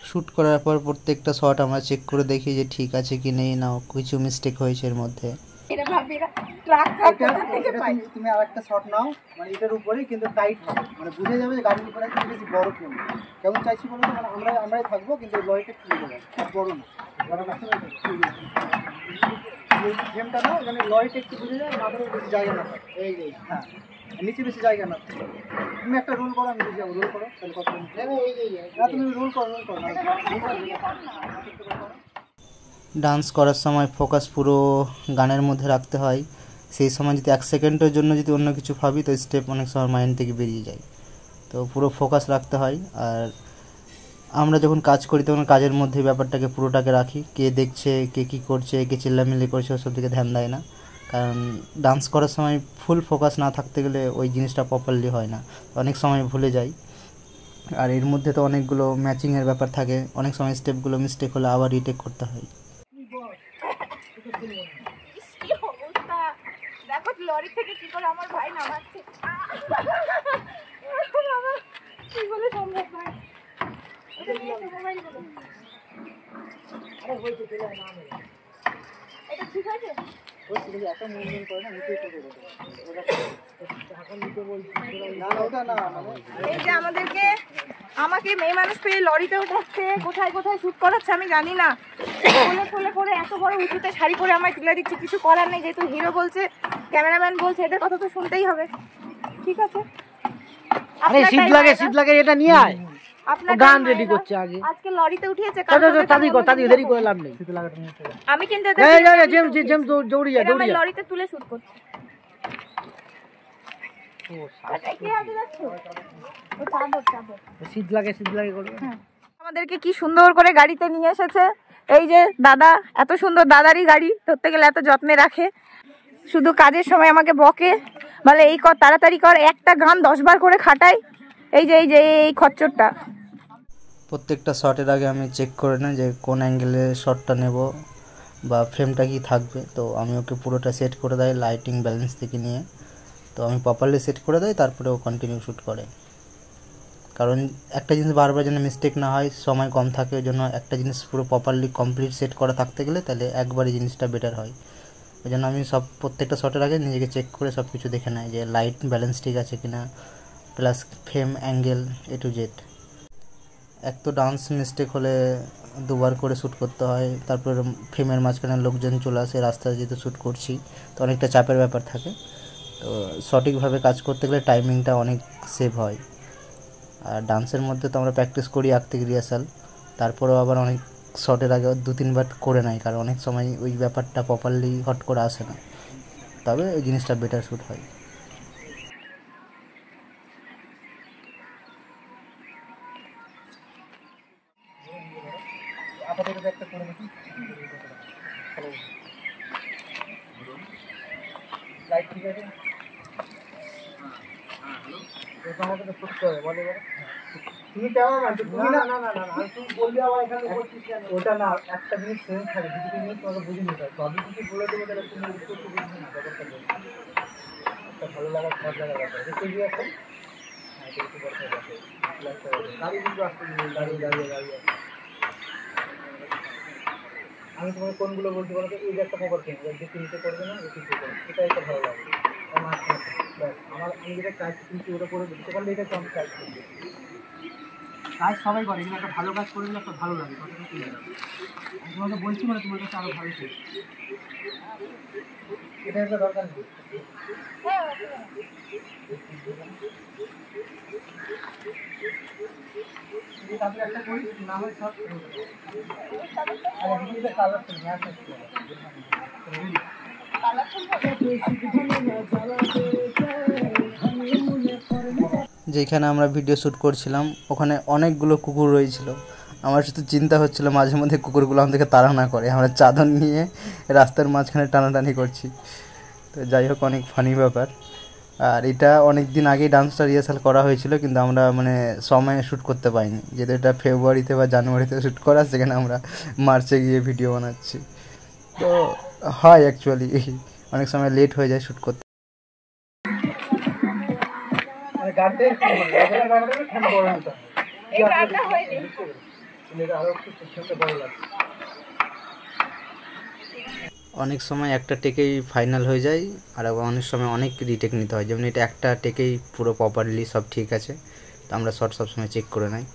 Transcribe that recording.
Shoot করার পর প্রত্যেকটা শট আমরা চেক করে দেখি যে ঠিক আছে কি নেই, না কিছু মিস্টেক হয়েছে এর মধ্যে। তুমি আরেকটা শট নাও, মানে এটার উপরেই কিন্তু টাইট হবে, মানে বুঝে যাবে যে গাড়ির উপরে একটু বেশি বড় ফ্রেম। কেমন চাইছি বলো তো, মানে আমরাই থাকবো কিন্তু লরিটা খুলে দেবো, খুব বড় না, এই ফ্রেমটা নাও, এখানে লরিটা একটু বুঝে যায়, মাথার বেশি জায়গা না থাকে। এই হ্যাঁ, নিচে বেশি জায়গা না থাকে। তুমি একটা রোল করো, আমি বুঝে যাবো। রোল করো, তাহলে কত না, তুমি রোল করো। ডান্স করার সময় ফোকাস পুরো গানের মধ্যে রাখতে হয়। সেই সময় যদি 1 সেকেন্ডের জন্য যদি অন্য কিছু ভাবি তো স্টেপ অনেক সময় মাইন্ড থেকে বেরিয়ে যায়। তো পুরো ফোকাস রাখতে হয়। আর আমরা যখন কাজ করি তখন কাজের মধ্যে ব্যাপারটাকে পুরোটাকে রাখি। কে দেখছে, কে কী করছে, কে চিল্লামিল্লি করছে, ওসব দিকে ধ্যান দেয় না। কারণ ডান্স করার সময় ফুল ফোকাস না থাকতে গেলে ওই জিনিসটা প্রপারলি হয় না, অনেক সময় ভুলে যাই। আর এর মধ্যে তো অনেকগুলো ম্যাচিংয়ের ব্যাপার থাকে, অনেক সময় স্টেপগুলো মিস্টেক হলে আবার রিটেক করতে হয়। দেখো লরি থেকে কি করে আমার ভাই নামাচ্ছে, কি বলে সম্ভব ভাই। এটা ঠিক আছে, এই যে আমাকে মেয়ে মানুষ পেয়ে লরিতে উঠাচ্ছে, কোথায় কোথায় শুট করাচ্ছে আমি জানি না, কোলে করে এত বড় উঁচুতে শাড়ি পরে আমায় তুলে দিচ্ছে। কিছু করার নেই, যেহেতু হিরো বলছে, ক্যামেরাম্যান বলছে, এদের কথা তো শুনতেই হবে। ঠিক আছে, আরে শীত লাগে এটা নিয়ে আয়। আপনার গান রেডি করছে আগে, আজকে লরিতে উঠিয়েছে, তাড়াতাড়ি দেরি করে লাভ নেই। আমি কিন্তু জেম দৌড়ি যা লরিতে তুলে শুট করছি। শীত লাগে করবে। আমাদেরকে কি সুন্দর করে গাড়িতে নিয়ে এসেছে। এই যে দাদা, এত সুন্দর দাদারই গাড়ি, ধরতে গেলে এত যত্নে রাখে। শুধু কাজের সময় আমাকে বকে, বলে এই কর, তাড়াতাড়ি কর, একটা গান 10 বার করে খাটাই। এই যে এই খচ্চরটা। প্রত্যেকটা শটের আগে আমি চেক করে নিই যে কোন অ্যাঙ্গেলে শটটা নেব বা ফ্রেমটা কি থাকবে। তো আমি ওকে পুরোটা সেট করে দেয় লাইটিং ব্যালেন্স থেকে নিয়ে। তো আমি প্রপারলি সেট করে দেয়, তারপরে ও কন্টিনিউ শ্যুট করে। কারণ একটা জিনিস বারবার যেন মিস্টেক না হয়, সময় কম থাকে, ওই জন্য একটা জিনিস পুরো প্রপারলি কমপ্লিট সেট করা থাকতে গেলে তাহলে একবারই জিনিসটা বেটার হয়। ওই জন্য আমি প্রত্যেকটা শটের আগে নিজেকে চেক করে সব কিছু দেখে নেয় যে লাইট ব্যালেন্স ঠিক আছে কিনা, plus frame angle A to Z। এক তো ডান্স মিস্টেক হলে 2 বার করে শ্যুট করতে হয়, তারপরে ফ্রেমের মাঝখানে লোকজন চলে আসে, রাস্তায় যেহেতু শ্যুট করছি তো অনেকটা চাপের ব্যাপার থাকে। তো সঠিকভাবে কাজ করতে গেলে টাইমিংটা অনেক সেভ হয়। আর ডান্সের মধ্যে তো আমরা প্র্যাকটিস করি আগ থেকে রিহার্সাল, তারপরেও আবার অনেক শটের আগে 2-3 বার করে নেয়, কারণ অনেক সময় ওই ব্যাপারটা প্রপারলি হট করে আসে না, তবে ওই জিনিসটা বেটার শ্যুট হয়। ওটা না, একটা জিনিস সেন্স থাকে, দুটো জিনিস তোমাকে বুঝে নিতে হয়। তো আমি কিছু বলে দেবো, তাহলে তুমি উত্তর তো বুঝবে না, ব্যাপারটা একটা ভালো লাগা, খারাপ লাগার ব্যাপার। দেখতে গিয়ে এখন গাড়ি কিন্তু আসতে দাঁড়িয়ে আমি তোমাকে কোনগুলো বলতে পারবো, এই যে একটা খবর কেন দেখতে নিতে করবে না, এটি করবে, এটা একটা ভালো লাগে আমার। আমি যেটা কাজ কিন্তু ওটা করে দিতে পারলে এটা আমি কাজ করবো। কাজ সবাই করে, কিন্তু একটা ভালো কাজ করে দিলে একটা ভালো লাগে। আমি তোমাকে বলছি, মানে তোমার কাছে আরো ভালো চাই, এটা একটা দরকার নেই। একটা করি না হয় সব যেখানে আমরা ভিডিও শ্যুট করছিলাম ওখানে অনেকগুলো কুকুর রয়েছিল। আমার শুধু চিন্তা হচ্ছিল মাঝে মধ্যে কুকুরগুলো আমাদেরকে তাড়া না করে, আমরা চাদর নিয়ে রাস্তার মাঝখানে টানাটানি করছি। তো যাই হোক, অনেক ফানি ব্যাপার। আর এটা অনেক দিন আগেই ডান্সটা রিহার্সাল করা হয়েছিল, কিন্তু আমরা মানে সময়ে শ্যুট করতে পারিনি, যেহেতু এটা ফেব্রুয়ারিতে বা জানুয়ারিতে শ্যুট করা, সেখানে আমরা মার্চে গিয়ে ভিডিও বানাচ্ছি। তো হয় অ্যাকচুয়ালি অনেক সময় লেট হয়ে যায় শ্যুট করতে। অনেক সময় একটা টেকেই ফাইনাল হয়ে যায়, আর অনেক সময় অনেক রিটেক নিতে হয়। যেমন এটা একটা টেকেই পুরো প্রপারলি সব ঠিক আছে, তো আমরা শর্ট সবসময় চেক করে নেই।